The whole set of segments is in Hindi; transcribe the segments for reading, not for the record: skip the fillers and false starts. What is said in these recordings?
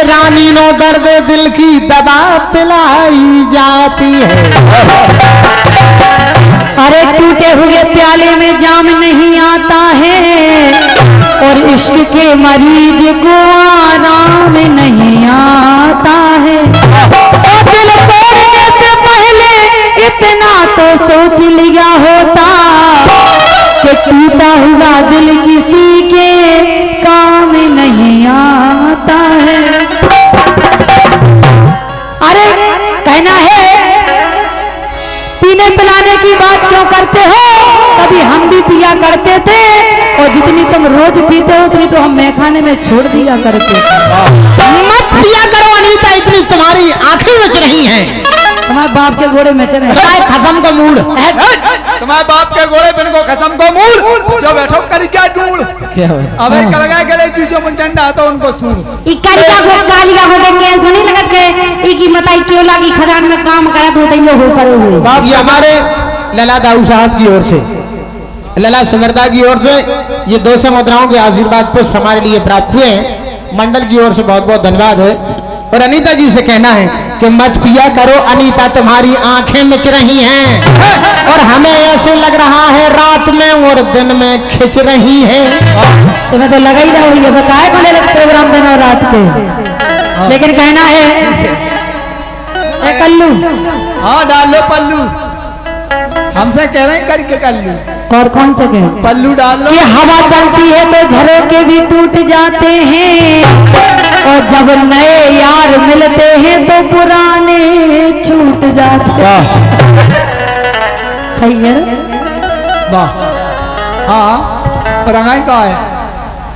रानी नो दर्द दिल की दवा पिलाई जाती है। अरे टूटे हुए प्याले में जाम नहीं आता है और इश्क के मरीज को आराम नहीं आता है। और दिल तोड़ने से पहले इतना तो सोच लिया होता कि टूटा हुआ दिल किसी के काम नहीं आता है। अरे कहना है पीने पिलाने की बात क्यों करते हो? कभी हम भी पिया करते थे और जितनी तुम रोज पीते हो उतनी तो हम मैखाने में छोड़ दिया करते थे। मत पिया करो अनीता, इतनी तुम्हारी आंखें नच रही हैं। तुम्हारे बाप के घोड़े में चले खसम को मूड, तुम्हारे बाप के घोड़े बिन को खसम को मूड जो बैठो कर क्या ढूंढ अबे कलगा गले चीजों में चंडा तो उनको सूर इकड़िया को कालिया हो देंगे सुनी लगत के की बताई क्यों लागी खदान में काम करत होते जो हो पड़े हुए। ये हमारे लला दाऊ साहब की ओर से, लला सुमरदा की ओर से ये 200 मुद्राओं के आशीर्वाद पुष्प हमारे लिए प्राप्त हुए हैं। मंडल की ओर से बहुत बहुत धन्यवाद है। और अनीता जी से कहना है कि मत पिया करो अनीता, तुम्हारी आंखें मिच रही हैं और हमें ऐसे लग रहा है रात में और दिन में खिंच रही हैं। तुम्हें तो लगा ही रहा हो ये बताए भले प्रोग्राम दिन और रात पे, लेकिन कहना है कल्लू हाँ डाल लो पल्लू, हमसे कह रहे हैं करके कल्लू और कौन से कहे पल्लू डाल लो। ये हवा चलती है तो झरोके भी टूट जाते हैं और जब नए यार मिलते हैं तो पुराने छूट जाते हैं। सही है वाह हाँ रंगाई का है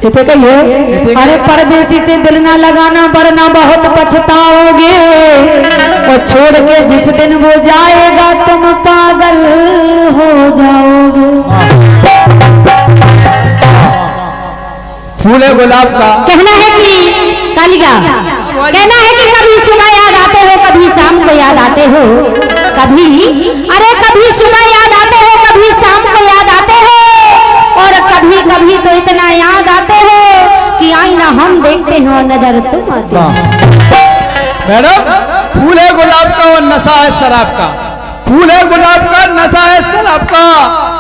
इतने कहिए। अरे परदेसी से दिल ना लगाना वरना बहुत पछताओगे और छोड़ के जिस दिन वो जाएगा तुम पागल हो जाओगे। फूले गुलाब का कहना है कि कालिका कहना है कि कभी सुबह याद आते हो कभी शाम को याद आते हो कभी सुबह याद आते हो कभी शाम को याद आते हो और कभी कभी तो इतना याद आते हो कि आईना हम देखते हैं और नजर तुम आते हो। मैडम फूले गुलाब का और नशा है शराब का, फूले गुलाब का नशा है शराब का।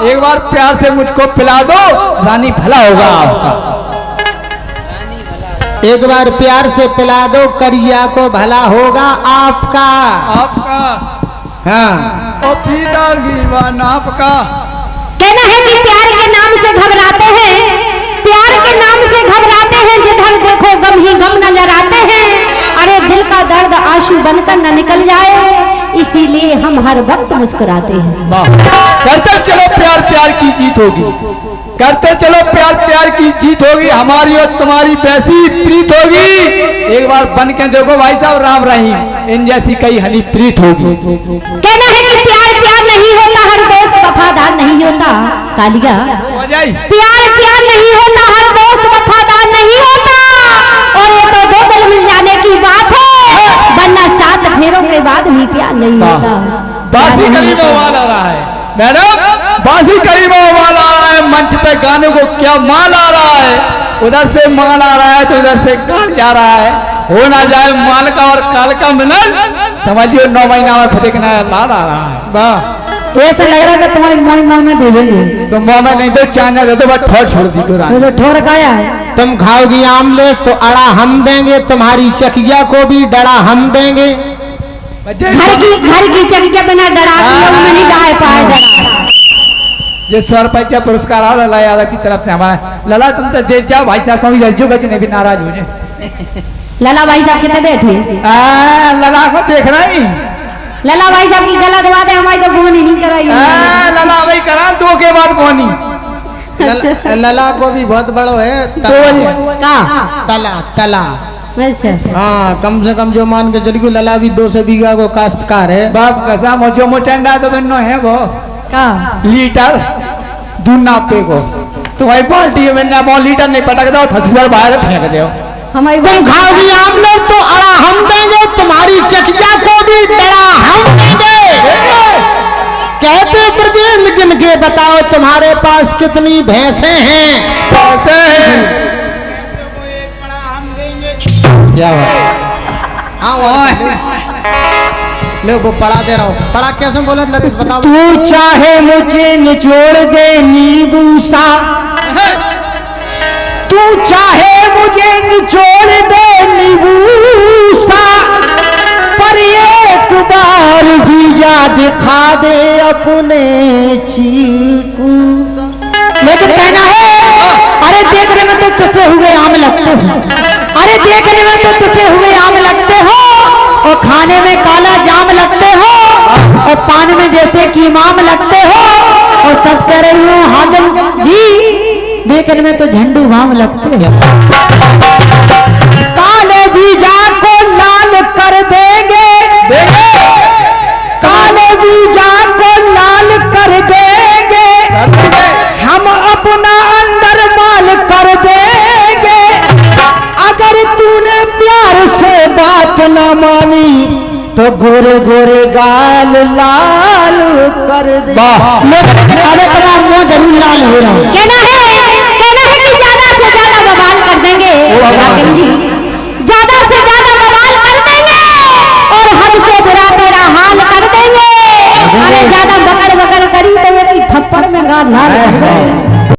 एक बार प्यार से मुझको पिला दो रानी भला होगा आपका। एक बार प्यार से पिला दो करिया को भला होगा आपका। आपका हाँ और पीता गीवान आपका। कहना है कि प्यार के नाम से घबराते हैं, प्यार के नाम से घबराते हैं, जिधर देखो गम ही गम नजर आते हैं। अरे दिल का दर्द आंसू बनकर न निकल जाए इसीलिए हम हर वक्त मुस्कुराते हैं। करते चलो प्यार प्यार की जीत होगी, करते चलो प्यार प्यार की जीत होगी, हमारी और तुम्हारी वैसी प्रीत होगी। एक बार बन के देखो भाई साहब राम रहीम इन जैसी कई हनी प्रीत होगी। कहना है कि प्यार प्यार नहीं होता, हर दोस्त वफादार नहीं होता। कालिया प्यार प्यार नहीं होता, हर दोस्त वफादार नहीं होता और ये तो दो दिल मिल जाने की बात है वरना 7 फेरों के बाद भी प्यार नहीं होता। बासी करीब आवाज आ रहा है मैडम, बासी करीब आवाज आ रहा है। मंच पे गाने को क्या माल आ रहा है, उधर से माल आ रहा है तो उधर से काल जा रहा है। हो ना जाए माल का और काल का मिलन, समझिए 9 महीना में खुद का लाल आ रहा है। वाह ऐसा लग रहा है कि तुम्हारी माँ में दे देंगे तो माँ में नहीं तो चांदा दे दो बस ठोर छोड़ दी तो ठोर खाया है। तुम खाओगी आमलेट तो अड़ा हम देंगे, तुम्हारी चकिया को भी डरा हम देंगे। घर की चकिया बिना डरा नहीं जाए पाए डरा। ये 100 रुपया पुरस्कार आ लला यादव की तरफ से हमारा। लला तुम तो दे जाओ भाई साहब को भी रज्जू गज ने भी नाराज हो जाए। लला भाई साहब कितने बैठे लला को देख रही, लला भाई साहब की गलत बात है, हमारी तो बोनी नहीं कराई। लला भाई करा 2 के बाद बोनी। लला को भी बहुत बड़ो है तला तला। अच्छा हाँ कम से कम जो मान के चलिए लला भी 200 बीघा को काश्तकार है। बाप कसम जो मोचंडा तो बनो है वो लीटर दूना पे को तुम्हारी बाल्टी में ना लीटर नहीं पटक दो फसुआ बाहर फेंक दो। तुम खाओगी आमलेट तो अड़ा हम देंगे, तुम्हारी चकिया को भी डरा हम देंगे। कहते ब्रजेंद्र गिन के बताओ तुम्हारे पास कितनी भैंसे हैं? भैंसे हैं क्या हाँ ले वो पढ़ा दे रहा हूँ। पढ़ा कैसे बोला नरेश बताओ। तू चाहे मुझे निचोड़ दे नींबू सा, तू चाहे मुझे निचोड़ दे नींबू सा, पर एक बार भी याद दिखा दे अपने चीकू। लेकिन कहना है अरे देखने में तो चसे हुए आम लगते हो, अरे देखने में तो चसे हुए आम लगते हो, और खाने में काला जाम लगते हो, और पान में जैसे कि इमाम लगते हो, और सच कह रही हूँ हाजम जी देखने में तो झंडू भाम लगते हो। काले बीजा को लाल कर देंगे, काले बीजा को लाल कर देंगे, हम अपना अंदर माल कर देंगे, अगर तूने प्यार से बात न मानी तो गोरे गोरे गाल लाल कर दे। अरे तुम्हारा मुंह जरूर लाल हो रहा है। कहना है कि ज्यादा से ज्यादा बवाल कर देंगे हाकिम जी, ज्यादा से ज्यादा बवाल कर देंगे, और हद से बुरा तेरा हाल कर देंगे। अरे ज्यादा बकड़ बकड़ करी तो ये थप्पड़ में गाल लाल कर देंगे।